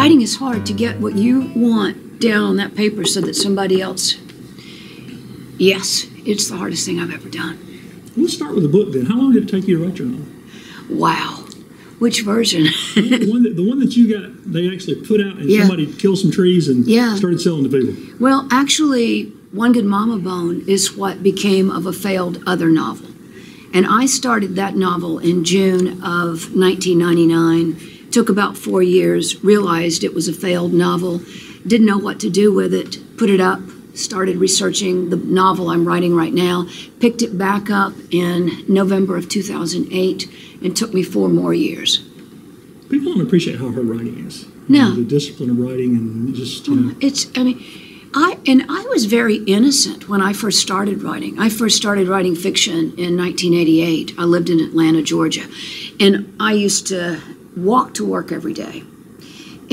Writing is hard to get what you want down on that paper so that somebody else, yes, it's the hardest thing I've ever done. Let's start with the book then. How long did it take you to write your novel? Wow. Which version? the one that you got, they actually put out and somebody killed some trees and started selling to people. Well, actually, One Good Mama Bone is what became of a failed other novel. And I started that novel in June of 1999. Took about 4 years, realized it was a failed novel, didn't know what to do with it, put it up, started researching the novel I'm writing right now, picked it back up in November of 2008, and took me 4 more years. People don't appreciate how hard writing is. No. The discipline of writing and just, you know. I was very innocent when I first started writing. I first started writing fiction in 1988. I lived in Atlanta, Georgia, and I used to walk to work every day.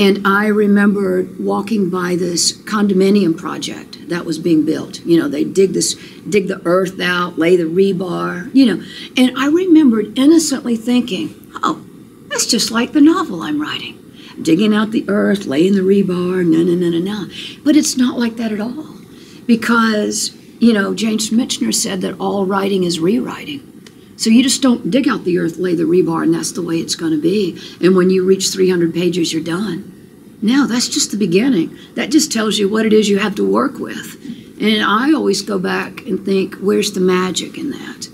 And I remember walking by this condominium project that was being built. You know, they dig the earth out, lay the rebar, you know. And I remembered innocently thinking, oh, that's just like the novel I'm writing. Digging out the earth, laying the rebar, no. But it's not like that at all. Because, you know, James Michener said that all writing is rewriting. So you just don't dig out the earth, lay the rebar, and that's the way it's going to be. And when you reach 300 pages, you're done. No, that's just the beginning. That just tells you what it is you have to work with. And I always go back and think, where's the magic in that?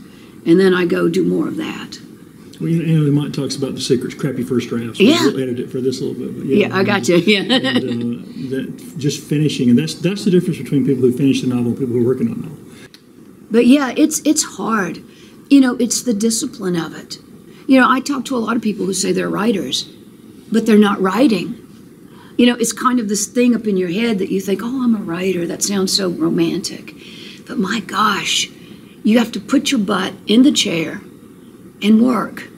And then I go do more of that. Well, you know, Mike talks about the secrets, crappy first drafts. Yeah. We'll edit it for this a little bit. But yeah, I got you. Yeah. And, that just finishing, and that's the difference between people who finish the novel and people who are working on the novel. But yeah, it's hard. You know, it's the discipline of it. You know, I talk to a lot of people who say they're writers, but they're not writing. You know, it's kind of this thing up in your head that you think, oh, I'm a writer. That sounds so romantic. But my gosh, you have to put your butt in the chair and work.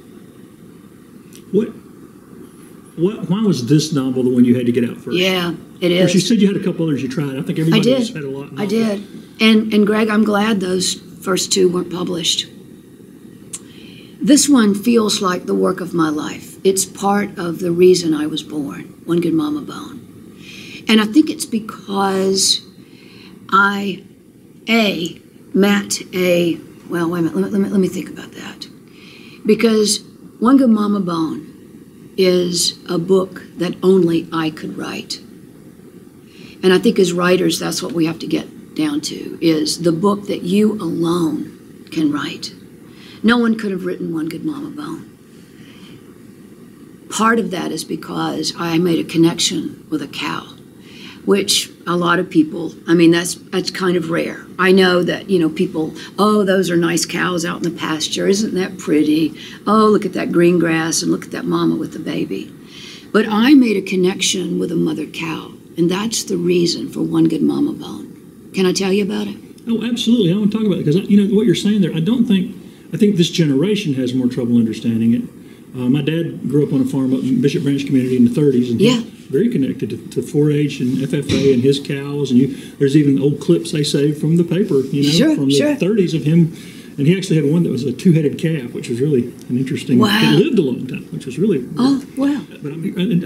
Why was this novel the one you had to get out first? Yeah, it is. You said you had a couple others you tried. I think everybody else had a lot. I did. And Greg, I'm glad those first 2 weren't published. This one feels like the work of my life. It's part of the reason I was born, One Good Mama Bone. And I think it's because I, met a, well, wait a minute, let me think about that. Because One Good Mama Bone is a book that only I could write. And I think as writers, that's what we have to get down to, is the book that you alone can write. No one could have written One Good Mama Bone. Part of that is because I made a connection with a cow, which a lot of people, I mean, that's kind of rare. I know that, you know, people, oh, those are nice cows out in the pasture. Isn't that pretty? Oh, look at that green grass and look at that mama with the baby. But I made a connection with a mother cow, and that's the reason for One Good Mama Bone. Can I tell you about it? Oh, absolutely. I want to talk about it because, you know, what you're saying there, I think this generation has more trouble understanding it. My dad grew up on a farm up in Bishop Branch community in the 30s, and he's very connected to 4-H and FFA and his cows. And there's even old clips they saved from the paper, you know, from the 30s of him. And he actually had one that was a 2-headed calf, which was really an interesting. Wow. It lived a long time, which was really. Oh, wow. But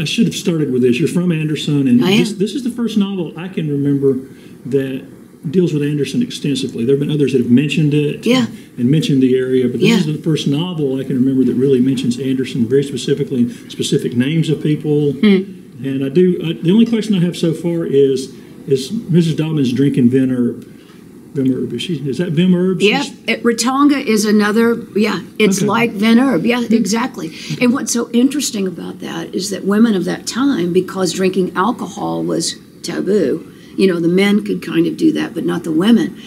I should have started with this. You're from Anderson, and this is the first novel I can remember that deals with Anderson extensively. There have been others that have mentioned it and mentioned the area, but this is the first novel I can remember that really mentions Anderson very specifically, specific names of people. And the only question I have so far is Mrs. Dobbins drinking Vim herb? Is that Vim herb? Yeah, Ratonga is another, it's like Vim herb. Yeah, exactly. And what's so interesting about that is that women of that time, because drinking alcohol was taboo, you know, the men could kind of do that, but not the women,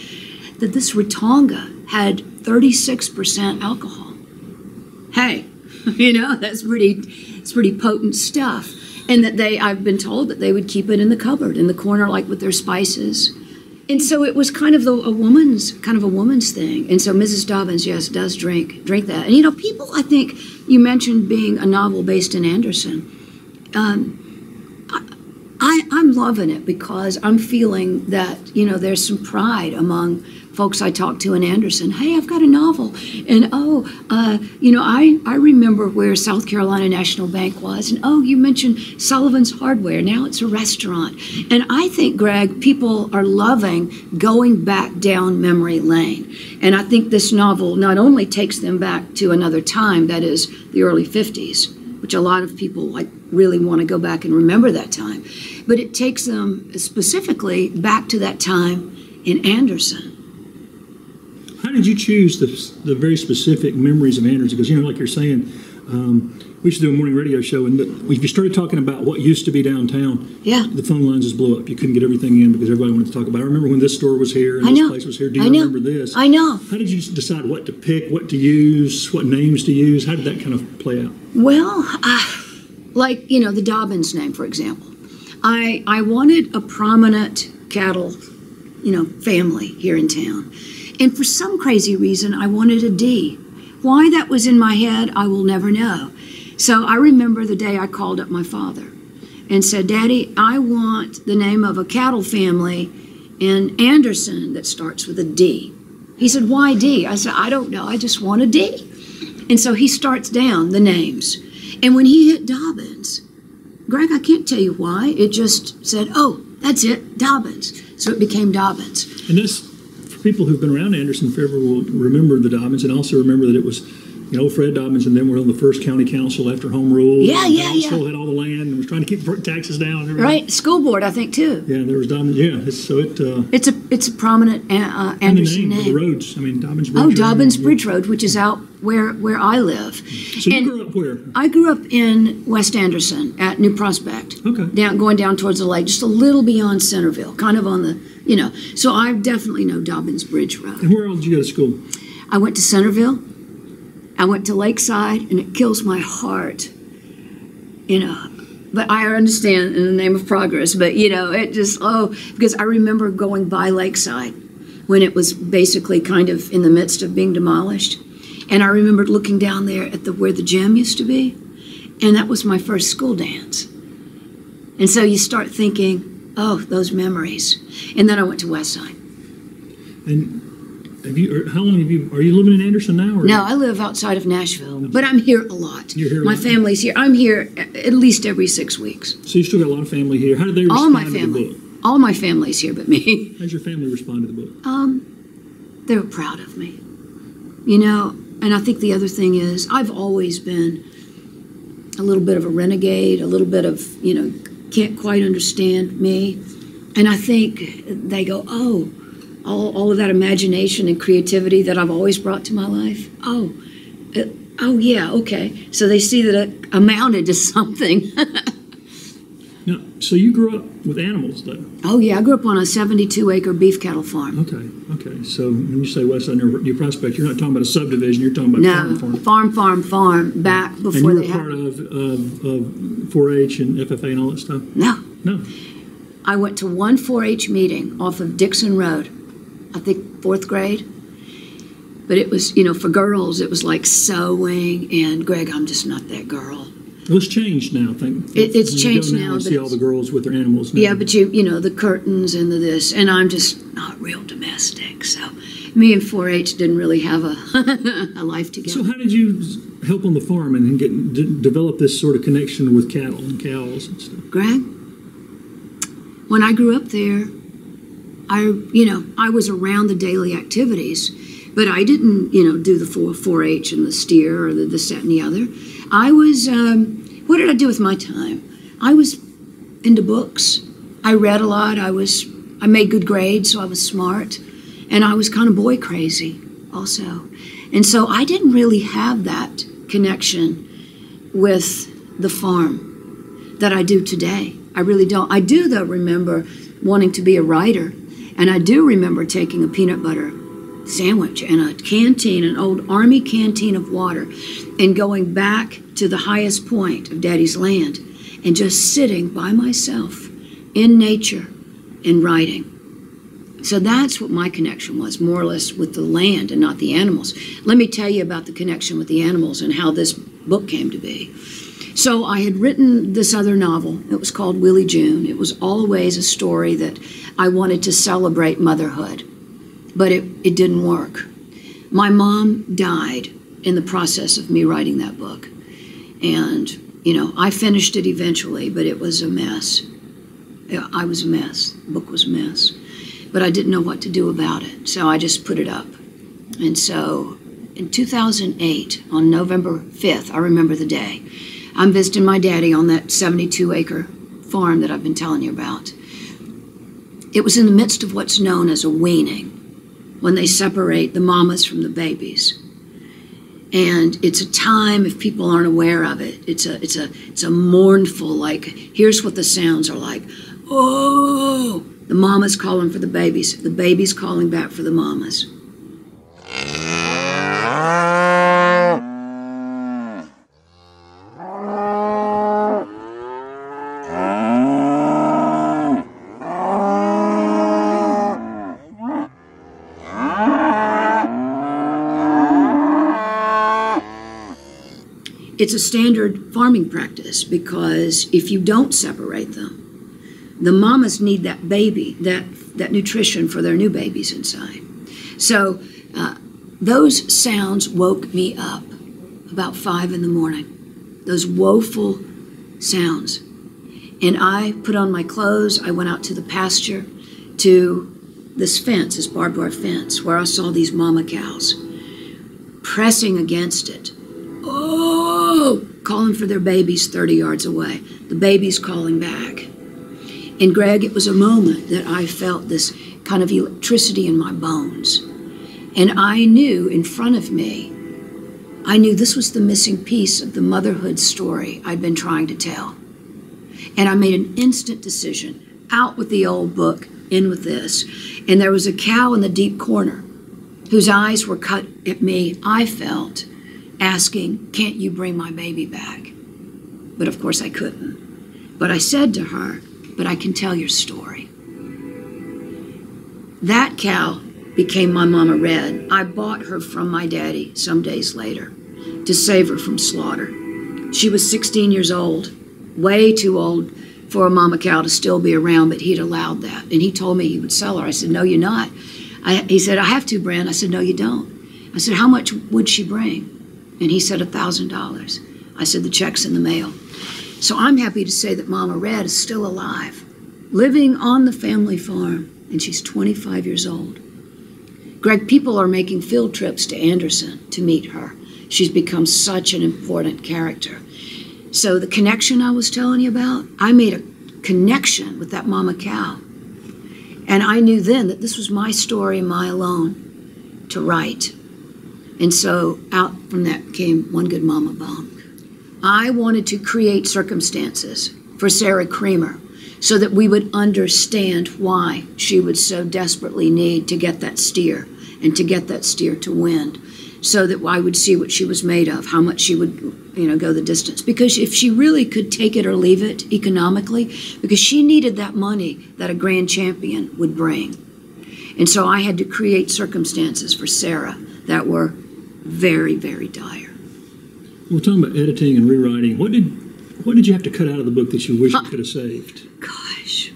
that this Ratonga had 36% alcohol. Hey, you know, it's pretty potent stuff. And that I've been told that they would keep it in the cupboard, in the corner, like with their spices. And so it was kind of a woman's thing. And so Mrs. Dobbins, yes, does drink that. And, you know, people, I think, you mentioned being a novel based in Anderson. I'm loving it because I'm feeling that, you know, there's some pride among folks I talked to in Anderson, hey, I've got a novel. And, I remember where South Carolina National Bank was. And, you mentioned Sullivan's Hardware. Now it's a restaurant. And I think, Greg, people are loving going back down memory lane. And I think this novel not only takes them back to another time, that is the early 50s, which a lot of people really want to go back and remember that time. But it takes them specifically back to that time in Anderson. How did you choose the very specific memories of Anderson? Because, like you're saying, we used to do a morning radio show, and if you started talking about what used to be downtown, the phone lines just blew up. You couldn't get everything in because everybody wanted to talk about it. I remember when this store was here and this place was here. Do you remember this? I know. How did you decide what to pick, what to use, what names to use? How did that kind of play out? Well, the Dobbins name, for example. I wanted a prominent cattle, family here in town. And for some crazy reason, I wanted a D. Why that was in my head, I will never know. So I remember the day I called up my father and said, Daddy, I want the name of a cattle family in Anderson that starts with a D. He said, why D? I said, I don't know. I just want a D. And so he starts down the names. And when he hit Dobbins, Greg, I can't tell you why. It just said, that's it, Dobbins. So it became Dobbins. And this, for people who've been around Anderson forever, will remember the Dobbins and also remember that it was, Fred Dobbins, and then we're on the first county council after home rule. Yeah. Still had all the land and was trying to keep taxes down. Right, school board, I think, too. Yeah, there was Dobbins. Yeah, it's a prominent Anderson name. The roads. Dobbins Bridge. Oh, Dobbins Bridge Road, which is out where I live. So you grew up where? I grew up in West Anderson at New Prospect. Okay. Going down towards the lake, just a little beyond Centerville, kind of on the, So I definitely know Dobbins Bridge Road. And where else did you go to school? I went to Centerville. I went to Lakeside, and it kills my heart, But I understand in the name of progress, but, it just, because I remember going by Lakeside when it was basically kind of in the midst of being demolished. And I remembered looking down there at where the gym used to be, and that was my first school dance. And so you start thinking, those memories. And then I went to Westside. And how long are you living in Anderson now? Or? No, I live outside of Nashville, but I'm here a lot. You're here. My family's here. I'm here at least every 6 weeks. So you still got a lot of family here. How did they respond to the book? All my family's here but me. How's your family respond to the book? They were proud of me. And I think the other thing is I've always been a little bit of a renegade, a little bit of, can't quite understand me. And I think they go, all of that imagination and creativity that I've always brought to my life. Yeah, okay. So they see that it amounted to something. Now, so you grew up with animals, though? Oh, yeah. I grew up on a 72-acre beef cattle farm. Okay. So when you say Westside New Prospect, you're not talking about a subdivision. You're talking about farm, back before and you were part of 4-H and FFA and all that stuff? No. I went to one 4-H meeting off of Dixon Road. I think 4th grade. But it was, for girls, it was like sewing, and Greg, I'm just not that girl. Well, it's changed now, I think. It's changed now. You see all the girls with their animals now. Yeah, but the curtains and the this, and I'm just not real domestic. So me and 4-H didn't really have a life together. So how did you help on the farm and develop this sort of connection with cattle and cows and stuff? Greg, when I grew up there, I was around the daily activities, but I didn't, do the 4-H and the steer or the this, that, and the other. I was, what did I do with my time? I was into books. I read a lot. I made good grades, so I was smart. And I was kind of boy crazy also. And so I didn't really have that connection with the farm that I do today. I really don't. I do, though, remember wanting to be a writer. And I do remember taking a peanut butter sandwich and a canteen, an old Army canteen of water, and going back to the highest point of Daddy's land and just sitting by myself in nature and writing. So that's what my connection was, more or less with the land and not the animals. Let me tell you about the connection with the animals and how this book came to be. So I had written this other novel. It was called Willie June. It was always a story that I wanted to celebrate motherhood. but it didn't work. My mom died in the process of me writing that book. And, you know, I finished it eventually, but it was a mess. I was a mess. The book was a mess. But I didn't know what to do about it, so I just put it up. And so in 2008, on November 5th, I remember the day, I'm visiting my daddy on that 72-acre farm that I've been telling you about. It was in the midst of what's known as a weaning, when they separate the mamas from the babies. And it's a time, if people aren't aware of it, it's a mournful, like, here's what the sounds are like. Oh, the mama's calling for the babies calling back for the mamas. It's a standard farming practice because if you don't separate them, the mamas need that baby, that nutrition for their new babies inside. So those sounds woke me up about 5 in the morning, those woeful sounds. And I put on my clothes, I went out to the pasture, to this fence, this barbed wire fence, where I saw these mama cows pressing against it. Oh, calling for their babies 30 yards away. The babies calling back. And Greg, it was a moment that I felt this kind of electricity in my bones. And I knew in front of me, I knew this was the missing piece of the motherhood story I'd been trying to tell. And I made an instant decision, out with the old book, in with this. And there was a cow in the deep corner whose eyes were cut at me, I felt, asking, can't you bring my baby back? But of course I couldn't. But I said to her, but I can tell your story. That cow became my Mama Red. I bought her from my daddy some days later to save her from slaughter. She was 16 years old, way too old for a mama cow to still be around, but he'd allowed that. And he told me he would sell her. I said, no, you're not. He said, I have to, Bren. I said, no, you don't. I said, how much would she bring? And he said $1,000. I said, the check's in the mail. So I'm happy to say that Mama Red is still alive, living on the family farm, and she's 25 years old. Greg, people are making field trips to Anderson to meet her. She's become such an important character. So the connection I was telling you about, I made a connection with that mama cow. And I knew then that this was my story, my alone, to write. And so out from that came One Good Mama Bone. I wanted to create circumstances for Sarah Creamer so that we would understand why she would so desperately need to get that steer and to get that steer to wind, so that I would see what she was made of, how much she would, go the distance. Because if she really could take it or leave it economically, because she needed that money that a grand champion would bring. And so I had to create circumstances for Sarah that were very, very dire. We're talking about editing and rewriting. What did you have to cut out of the book that you wish you could have saved? Gosh.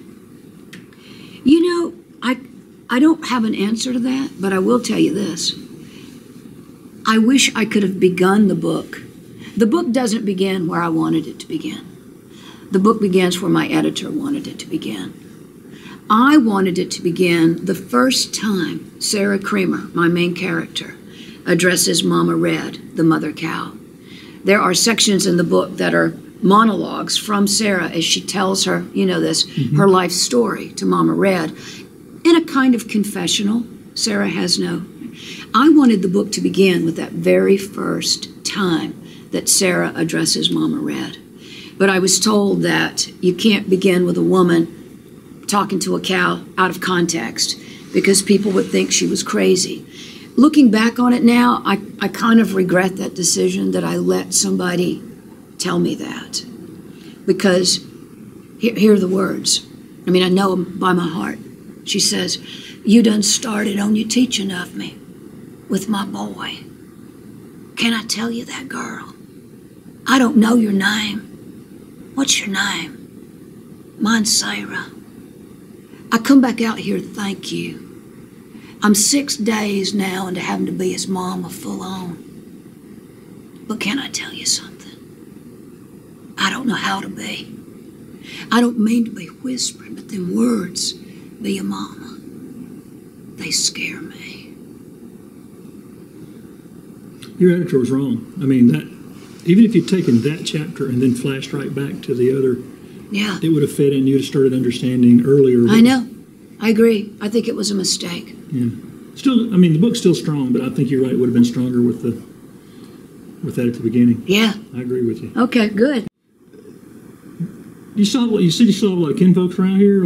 I don't have an answer to that, but I will tell you this. I wish I could have begun the book. The book doesn't begin where I wanted it to begin. The book begins where my editor wanted it to begin. I wanted it to begin the first time Sarah Creamer, my main character, addresses Mama Red, the mother cow. There are sections in the book that are monologues from Sarah as she tells her, her life story to Mama Red in a kind of confessional. Sarah has no. I wanted the book to begin with that very first time that Sarah addresses Mama Red. But I was told that you can't begin with a woman talking to a cow out of context because people would think she was crazy. Looking back on it now, I kind of regret that decision that I let somebody tell me that. Because here are the words. I know them by my heart. She says, you done started on your teaching of me with my boy. Can I tell you that, girl? I don't know your name. What's your name? Mine's Sarah. I come back out here to thank you. I'm 6 days now into having to be his mama full on. But can I tell you something? I don't know how to be. I don't mean to be whispering, but them words, be a mama, they scare me. Your editor was wrong. I mean, that even if you'd taken that chapter and then flashed right back to the other, yeah, it would have fed in. You'd have started understanding earlier. I know. I agree. I think it was a mistake. Yeah. Still, I mean, the book's still strong, but I think you're right. It would have been stronger with that at the beginning. Yeah. I agree with you. Okay, good. You said you still have a lot of kin folks around here.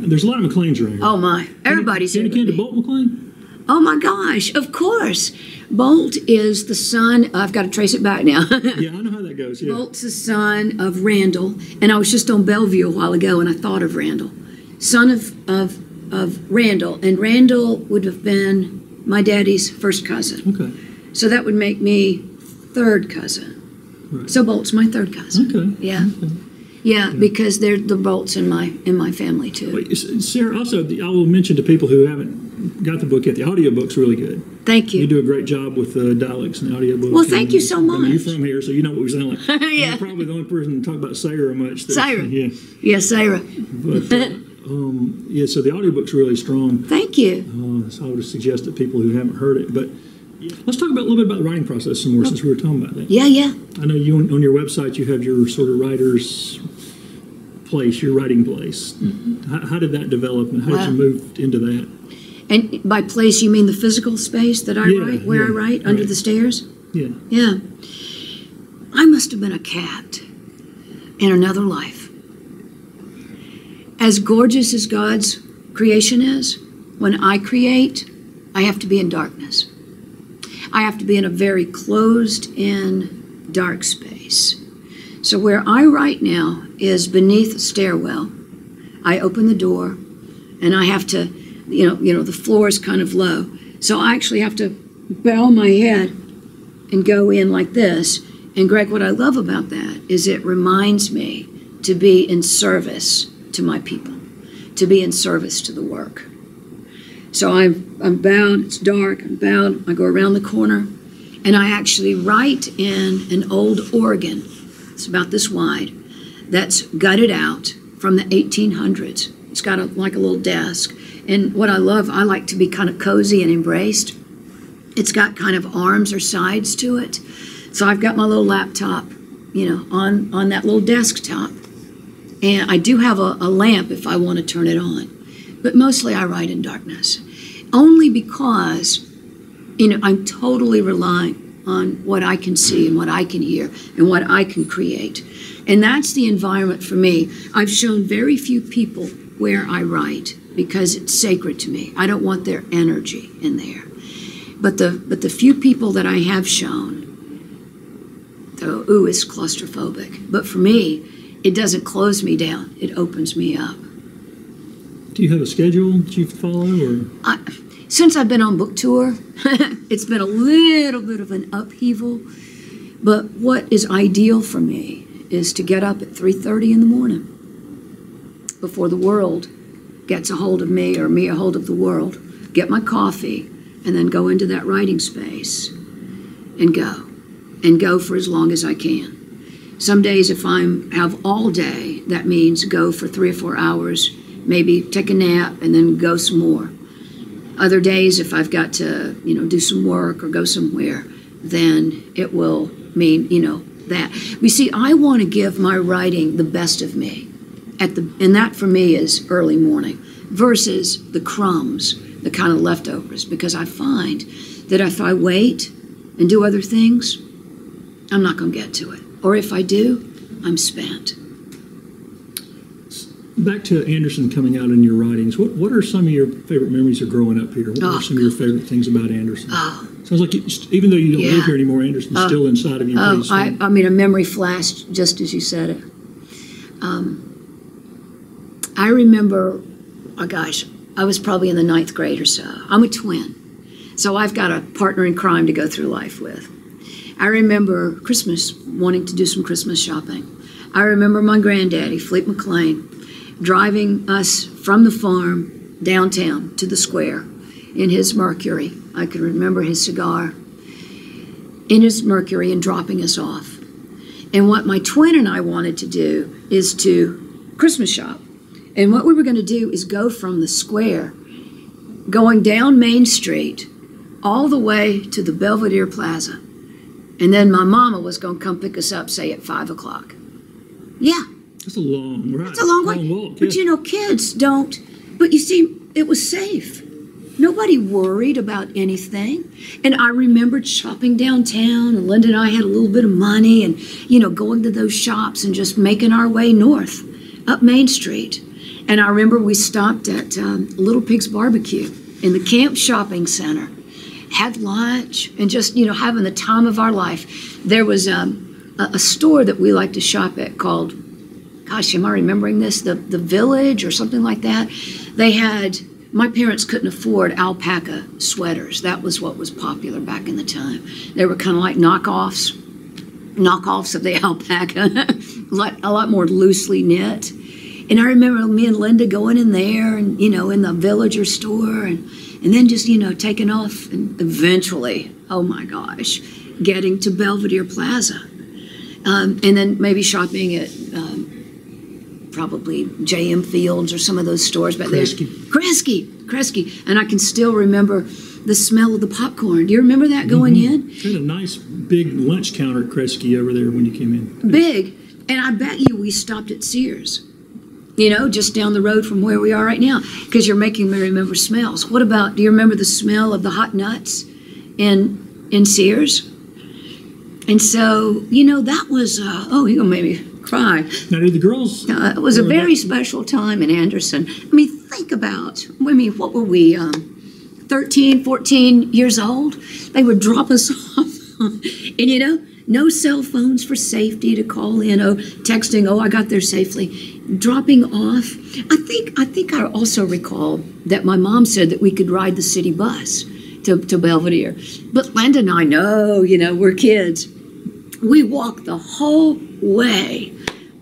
There's a lot of McClains around here. Oh my! Everybody's here. Kin to Bolt McClain? Oh my gosh! Of course, Bolt is the son. I've got to trace it back now. Yeah, I know how that goes. Yeah. Bolt's the son of Randall, and I was just on Bellevue a while ago, and I thought of Randall, son of Randall, and Randall would have been my daddy's first cousin. Okay. So that would make me third cousin. Right. So Bolt's my third cousin. Okay. Yeah. Okay. Yeah, because they're the Bolts in my family too. Wait, Sarah, also, I will mention to people who haven't got the book yet, the audiobook's really good. Thank you. You do a great job with the dialects and the audiobook. Well, thank you so much. I mean, you're from here, so you know what we sound like. Yeah. You're probably the only person to talk about Sarah much. Sarah. Yeah. Yeah, Sarah. But, yeah, so the audiobook's really strong. Thank you. So I would suggest that people who haven't heard it. But let's talk about a little bit about the writing process some more, since we were talking about that. Yeah, yeah. I know you on your website you have your sort of writer's place, your writing place. Mm-hmm. How did that develop, and how did you move into that? And by place, you mean the physical space that I write, where I write, under the stairs? Yeah. Yeah. I must have been a cat in another life. As gorgeous as God's creation is, when I create, I have to be in darkness. I have to be in a very closed-in, dark space. So where I write now is beneath a stairwell. I open the door, and I have to, the floor is kind of low. So I actually have to bow my head and go in like this. And Greg, what I love about that is it reminds me to be in service to my people, to be in service to the work. So I'm bowed, it's dark, I'm bowed, I go around the corner, and I actually write in an old organ. It's about this wide, that's gutted out from the 1800s. It's got like a little desk. And what I love, I like to be kind of cozy and embraced. It's got kind of arms or sides to it. So I've got my little laptop, on that little desktop. And I do have a lamp if I want to turn it on. But mostly I write in darkness. Only because, I'm totally relying on what I can see and what I can hear and what I can create. And that's the environment for me. I've shown very few people where I write because it's sacred to me. I don't want their energy in there. But the few people that I have shown, it's claustrophobic. But for me, it doesn't close me down. It opens me up. Do you have a schedule that you follow? Or? Since I've been on book tour, it's been a little bit of an upheaval. But what is ideal for me is to get up at 3:30 in the morning before the world gets a hold of me or me a hold of the world, get my coffee, and then go into that writing space and go for as long as I can. Some days if I have all day, that means go for 3 or 4 hours, maybe take a nap and then go some more. Other days, if I've got to, do some work or go somewhere, then it will mean, that. You see, I want to give my writing the best of me, and that for me is early morning versus the crumbs, the kind of leftovers, because I find that if I wait and do other things, I'm not going to get to it. Or if I do, I'm spent. Back to Anderson coming out in your writings, what are some of your favorite memories of growing up here? What are some of your favorite things about Anderson? Sounds like even though you don't live here anymore, Anderson's still inside of you. I mean, a memory flashed just as you said it. I remember, I was probably in the 9th grade or so. I'm a twin, so I've got a partner in crime to go through life with. I remember Christmas, wanting to do some Christmas shopping. I remember my granddaddy, Bren McClain, driving us from the farm downtown to the square. in his Mercury. I could remember his cigar in his Mercury and dropping us off. And what my twin and I wanted to do is to Christmas shop. And what we were going to do is go from the square, going down Main Street, all the way to the Belvedere Plaza. And then my mama was going to come pick us up, say, at 5 o'clock. Yeah. That's a long ride. That's a long way. Walk, but, yeah. Kids don't. But you see, it was safe. Nobody worried about anything. And I remembered shopping downtown, and Linda and I had a little bit of money and, going to those shops and just making our way north up Main Street. And I remember we stopped at Little Pig's Barbecue in the Camp Shopping Center, had lunch, and just, having the time of our life. There was a store that we like to shop at called, gosh, am I remembering this? The Village or something like that. They had... My parents couldn't afford alpaca sweaters. That was what was popular back in the time. They were kind of like knockoffs of the alpaca, a lot more loosely knit. And I remember me and Linda going in there and, in the Villager store and then just, taking off and eventually, oh my gosh, getting to Belvedere Plaza. And then maybe shopping at probably J.M. Fields or some of those stores back there. Kresge. And I can still remember the smell of the popcorn. Do you remember that going in? Had a nice big lunch counter at Kresge over there when you came in. Big. And I bet you we stopped at Sears, just down the road from where we are right now, because you're making me remember smells. What about, do you remember the smell of the hot nuts in Sears? And so, that was, you're going to make me cry. Now, did the girls... it was a very special time in Anderson. What were we, 13, 14 years old? They would drop us off. And, no cell phones for safety to call in, texting, I got there safely. Dropping off. I think I also recall that my mom said that we could ride the city bus to Belvedere. But Linda and I know, we're kids. We walked the whole way.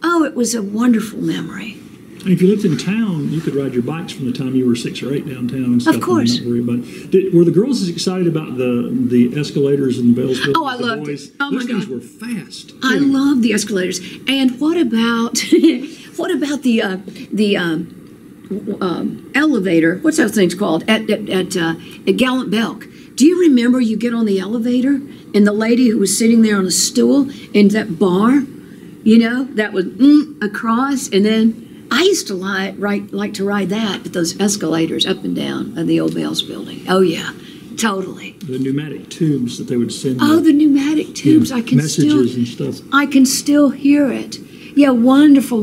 Oh, it was a wonderful memory. And if you lived in town, you could ride your bikes from the time you were 6 or 8 downtown and stuff. Of course. And not worry about it. Were the girls as excited about the escalators in the Bells building? Oh, I loved it. Oh, those my things God. were fast. I love the escalators. And what about the elevator? What's that thing's called at Gallant Belk? Do you remember you get on the elevator and the lady who was sitting there on a stool in that bar, that was across, and then I used to like to ride that, but those escalators up and down of the old Bells building. Oh yeah, totally. The pneumatic tubes that they would send. Oh, the pneumatic tubes! I can messages and stuff. I can still hear it. Yeah, wonderful.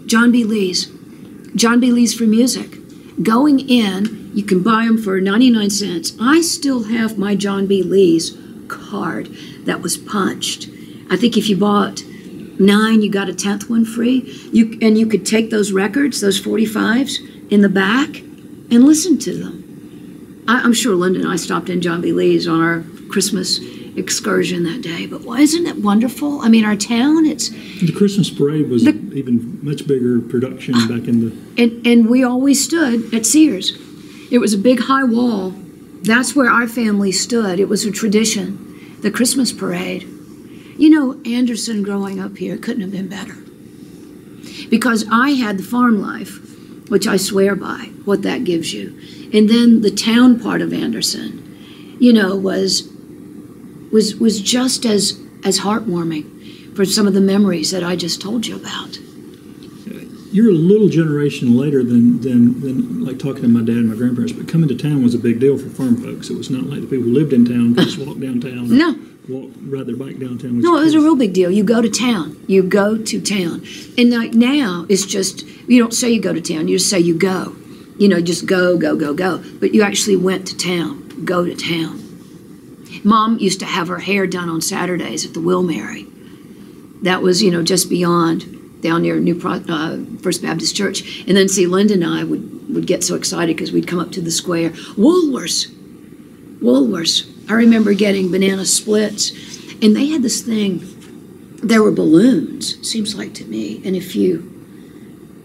John B. Lee's for Music. Going in, you can buy them for 99 cents. I still have my John B. Lee's card that was punched. I think if you bought 9, you got a 10th one free. You could take those records, those 45s, in the back and listen to them. I'm sure Linda and I stopped in John B. Lee's on our Christmas excursion that day. But isn't it wonderful? Our town, the Christmas parade was even much bigger production back in the... And we always stood at Sears. It was a big high wall. That's where our family stood. It was a tradition, the Christmas parade. Anderson growing up here couldn't have been better. Because I had the farm life, which I swear by, what that gives you. And then the town part of Anderson, was just as heartwarming for some of the memories that I just told you about. You're a little generation later than like talking to my dad and my grandparents, but coming to town was a big deal for farm folks. It was not like the people who lived in town could just walk downtown. No. Ride their bike downtown. No, it was a real big deal. You go to town. And now it's just, you don't say you go to town, you just say you go. Just go. But you actually went to town, go to town. Mom used to have her hair done on Saturdays at the Wilmary. That was, just beyond, down near First Baptist Church. And then Linda and I would get so excited because we'd come up to the square. Woolworths. I remember getting banana splits. And they had this thing, there were balloons, seems like to me. And if you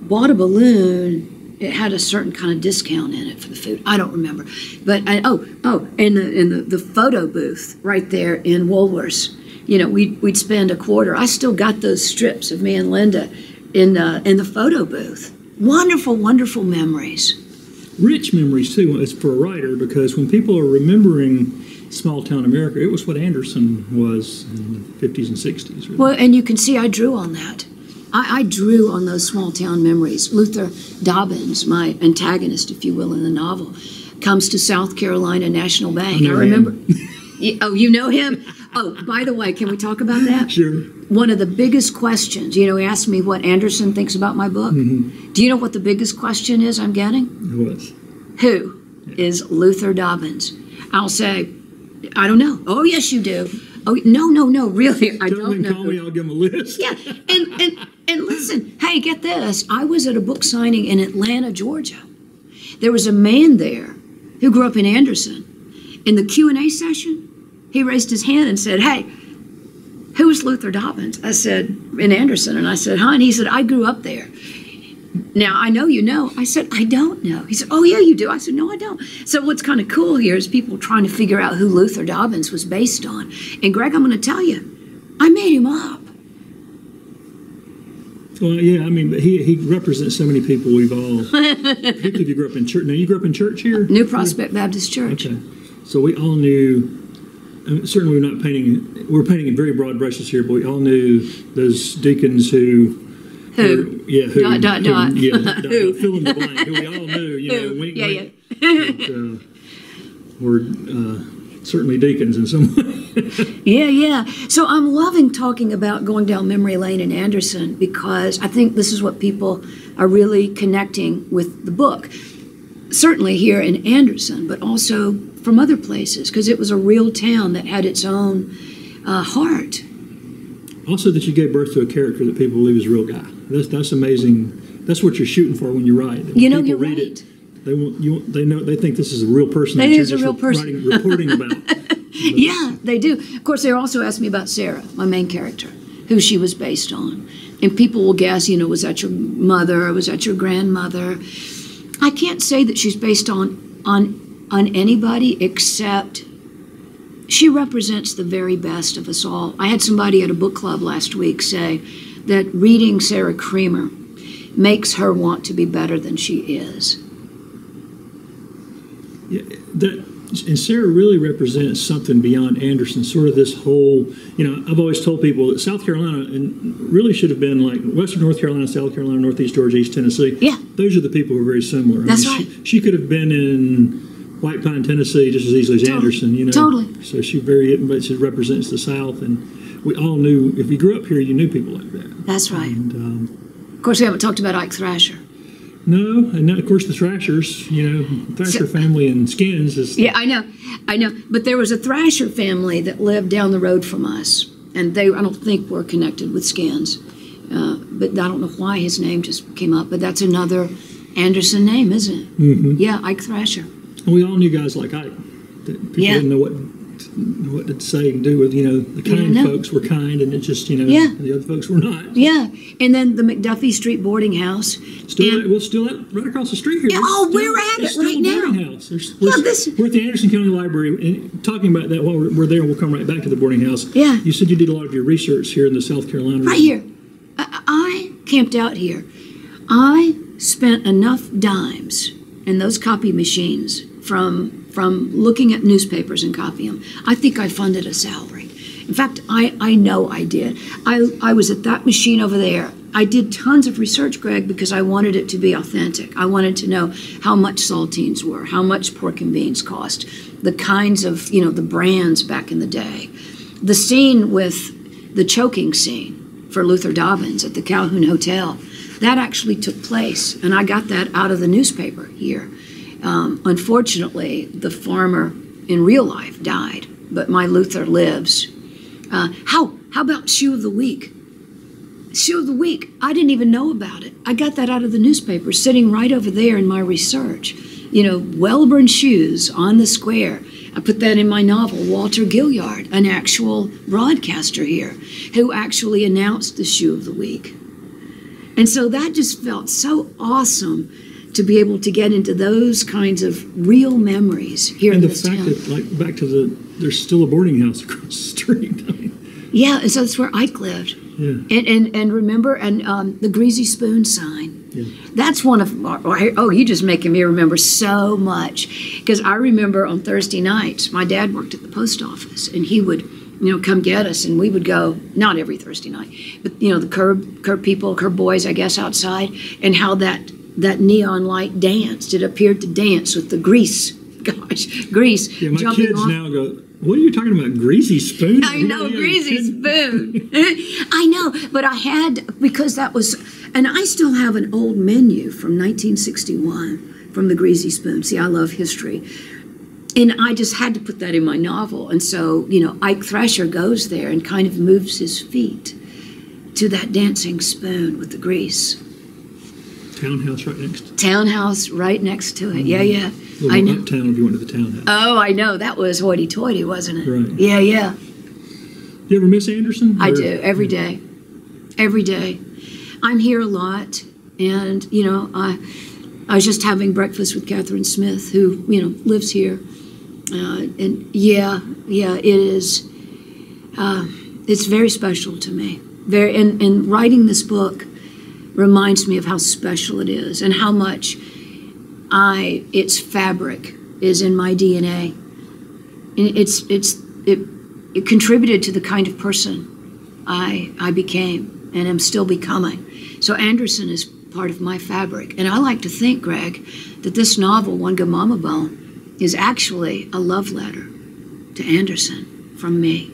bought a balloon, it had a certain kind of discount in it for the food. I don't remember. But, and the photo booth right there in Woolworth's, you know, we'd spend a quarter. I still got those strips of me and Linda in the photo booth. Wonderful, wonderful memories. Rich memories, too, as for a writer, because when people are remembering small-town America, it was what Anderson was in the 50s and 60s. Really. Well, and you can see I drew on that. I drew on those small-town memories. Luther Dobbins, my antagonist, if you will, in the novel, comes to South Carolina National Bank. I remember. Oh, you know him? Oh, by the way, can we talk about that? Sure. One of the biggest questions, you know, he asked me what Anderson thinks about my book. Mm-hmm. Do you know what the biggest question is I'm getting? Who is Luther Dobbins? I'll say, I don't know. Oh, yes, you do. Oh, no, really, I don't know. Call me, I'll give him a list. Yeah, and listen, hey, get this. I was at a book signing in Atlanta, Georgia. There was a man there who grew up in Anderson. In the Q&A session, he raised his hand and said, hey, who is Luther Dobbins? I said, in Anderson. And I said, huh? And he said, I grew up there. Now, I know you know. I said, I don't know. He said, oh, yeah, you do. I said, no, I don't. So what's kind of cool here is people trying to figure out who Luther Dobbins was based on. And Greg, I'm going to tell you, I made him up. Well, yeah, I mean, but he represents so many people we've all, particularly if you grew up in church. Now, you grew up in church here? New Prospect Baptist Church. Okay. So we all knew, certainly we're not painting, we're painting in very broad brushes here, but we all knew those deacons who. Who? Yeah, who. Dot. Yeah, who. Fill in the blank. Who we all knew, you know. Yeah. Were certainly deacons in some way. Yeah. So I'm loving talking about going down memory lane in Anderson because I think this is what people are really connecting with the book. Certainly here in Anderson, but also from other places, because it was a real town that had its own heart. Also that you gave birth to a character that people believe is a real guy. That's amazing. That's what you're shooting for when you write. When you know, people you're read right. It, they think this is a real person. It is a real person. Reporting about. Yeah, they do. Of course, they also asked me about Sarah, my main character, who she was based on. And people will guess, you know, was that your mother or was that your grandmother? I can't say that she's based on anybody except she represents the very best of us all. I had somebody at a book club last week say that reading Sarah Creamer makes her want to be better than she is. Yeah, and Sarah really represents something beyond Anderson, sort of this whole, you know, I've always told people that South Carolina really should have been like Western North Carolina, South Carolina, Northeast Georgia, East Tennessee. Yeah. Those are the people who are very similar. That's right. She could have been in White Pine, Tennessee just as easily as Anderson, you know. Totally. So she represents the South, and we all knew, if you grew up here, you knew people like that. That's right. And, of course, we haven't talked about Ike Thrasher. No, and of course the Thrashers, you know, Thrasher family and Skins is... Yeah, I know. But there was a Thrasher family that lived down the road from us, and I don't think were connected with Skins. But I don't know why his name just came up, but that's another Anderson name, isn't it? Mm-hmm. Yeah, Ike Thrasher. And we all knew guys like Ike. That people didn't know what to say and do with, you know, the kind folks were kind, and it just, you know, the other folks were not. Yeah, and then the McDuffie Street boarding house. Still right across the street here. Yeah, we're at it right now. Boarding house. We're at the Anderson County Library, and talking about that while we're there, we'll come right back to the boarding house. Yeah. You said you did a lot of your research here in the South Carolina region. Right here. I camped out here. I spent enough dimes in those copy machines from looking at newspapers and copying them. I think I funded a salary. In fact, I know I did. I was at that machine over there. I did tons of research, Greg, because I wanted it to be authentic. I wanted to know how much saltines were, how much pork and beans cost, the kinds of, you know, the brands back in the day. The scene with the choking scene for Luther Dobbins at the Calhoun Hotel, that actually took place, and I got that out of the newspaper here. Unfortunately, the farmer in real life died, but my Luther lives. How about Shoe of the Week? Shoe of the Week, I didn't even know about it. I got that out of the newspaper, sitting right over there in my research. You know, Wellborn shoes on the square. I put that in my novel. Walter Gilliard, an actual broadcaster here, who actually announced the Shoe of the Week. And so that just felt so awesome to be able to get into those kinds of real memories here in this town. And the fact that, like, back to there's still a boarding house across the street. I mean, yeah, and so that's where Ike lived. Yeah. And remember, the Greasy Spoon sign. Yeah. That's one of you're just making me remember so much. Because I remember on Thursday nights, my dad worked at the post office, and he would, come get us, and we would go, not every Thursday night, but, the curb boys, I guess, outside, and how that neon light danced. It appeared to dance with the grease. Grease. Yeah, my kids now go, what are you talking about, Greasy Spoon? I know, Greasy Spoon. I know, but I had, because that was, and I still have an old menu from 1961 from the Greasy Spoon. See, I love history. And I just had to put that in my novel. And so, Ike Thrasher goes there and kind of moves his feet to that dancing spoon with the grease. Townhouse right next to it. Yeah. I know. Uptown if you went to the townhouse. Oh, I know. That was hoity-toity, wasn't it? Right. Yeah. You ever miss Anderson? I do, every day. Every day. I'm here a lot, and, I was just having breakfast with Catherine Smith, who, lives here. And it is, it's very special to me. And writing this book reminds me of how special it is and how much its fabric is in my DNA. And it contributed to the kind of person I became and am still becoming. So Anderson is part of my fabric. And I like to think, Greg, that this novel, One Good Mama Bone, is actually a love letter to Anderson from me.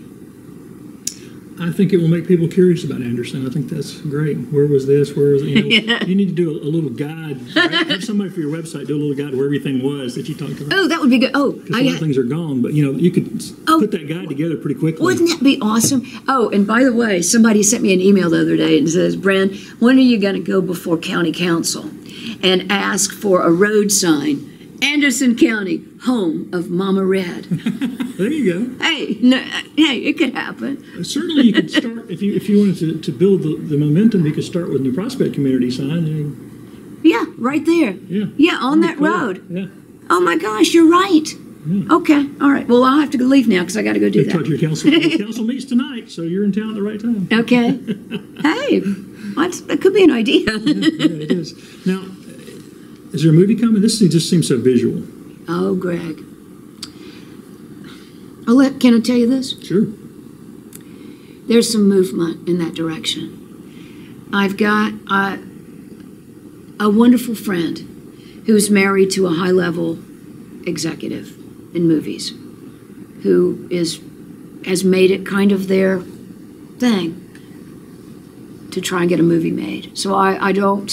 I think it will make people curious about Anderson. I think that's great. Where was this? Where was it? Yeah. You need to do a little guide. Right? Have somebody for your website do a little guide where everything was that you talked about. Oh, that would be good. Oh, because a lot of things are gone, but you could put that guide together pretty quickly. Wouldn't that be awesome? Oh, and by the way, somebody sent me an email the other day and says, Bren, when are you going to go before County Council and ask for a road sign? Anderson County, home of Mama Red. There you go. Hey, it could happen. Certainly, you could start if you wanted to build the momentum. You could start with New Prospect Community sign. Yeah, right there. Yeah, on that road. Yeah. Oh my gosh, you're right. Yeah. Okay, all right. Well, I'll have to leave now because I got to go do that. Talk to your council. The council meets tonight, so you're in town at the right time. Okay. Hey, that could be an idea. Yeah, it is. Now, is there a movie coming? This thing just seems so visual. Oh, Greg. Can I tell you this? Sure. There's some movement in that direction. I've got a wonderful friend who's married to a high-level executive in movies who has made it kind of their thing to try and get a movie made. So I don't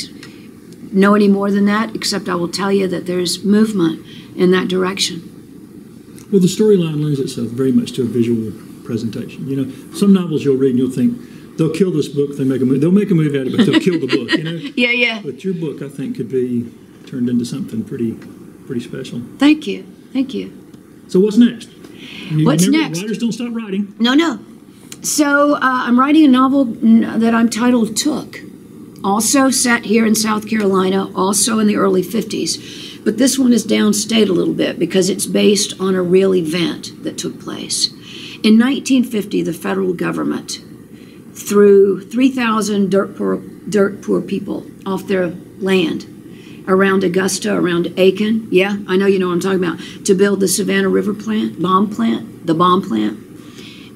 know any more than that, except I will tell you that there's movement in that direction. Well, the storyline lends itself very much to a visual presentation. Some novels you'll read and you'll think, they'll kill this book, they'll make a movie out of it, but they'll kill the book, Yeah. But your book, I think, could be turned into something pretty special. Thank you. So what's next? What's next? Writers don't stop writing. No. So I'm writing a novel that I'm titled Took. Also set here in South Carolina, also in the early 50s. But this one is downstate a little bit because it's based on a real event that took place. In 1950, the federal government threw 3,000 dirt poor people off their land around Augusta, around Aiken. Yeah, I know you know what I'm talking about. To build the Savannah River bomb plant.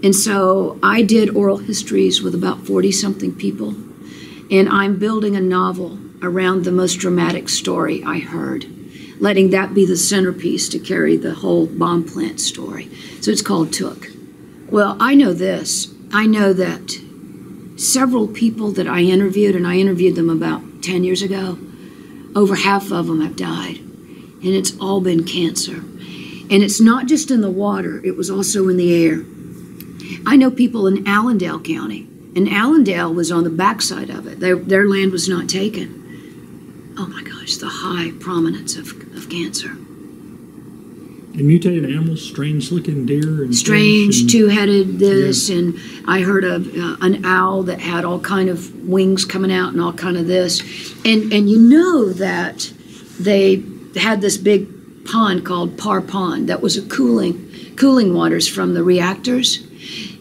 And so I did oral histories with about 40-something people. And I'm building a novel around the most dramatic story I heard, letting that be the centerpiece to carry the whole bomb plant story. So it's called Took. Well, I know this. I know that several people that I interviewed, and I interviewed them about 10 years ago, over half of them have died. And it's all been cancer. And it's not just in the water, it was also in the air. I know people in Allendale County, and Allendale was on the backside of it. Their land was not taken. Oh my gosh, the high prominence of cancer. And mutated animals, strange-looking deer and strange two-headed this, yeah. And I heard of an owl that had all kind of wings coming out and all kind of this. And you know that they had this big pond called Parr Pond that was a cooling waters from the reactors.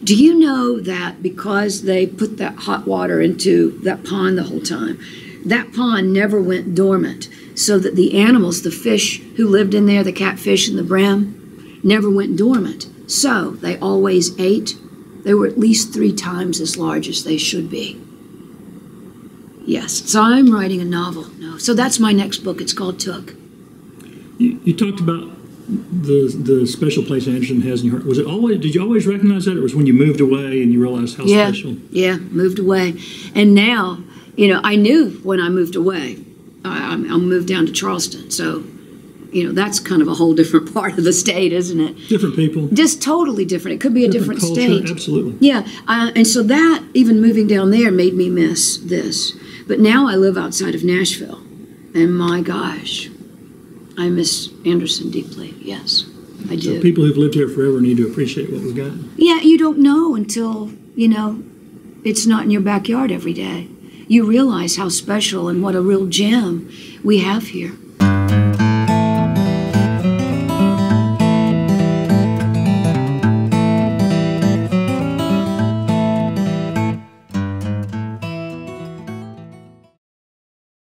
Do you know that because they put that hot water into that pond the whole time, that pond never went dormant, so that the animals, the fish who lived in there, the catfish and the brim, never went dormant. So they always ate. They were at least 3 times as large as they should be. Yes, so I'm writing a novel. No, so that's my next book. It's called Took. You talked about the special place Anderson has in your heart. Was it always? Did you always recognize that, or was it when you moved away and you realized how special? Yeah, moved away, and now I knew when I moved away. I moved down to Charleston, so that's kind of a whole different part of the state, isn't it? Different people, just totally different. It could be a different culture, state. Absolutely. Yeah, and so that even moving down there made me miss this. But now I live outside of Nashville, and my gosh, I miss Anderson deeply. Yes, I do. So people who've lived here forever need to appreciate what we've got. Yeah, you don't know until, it's not in your backyard every day. You realize how special and what a real gem we have here.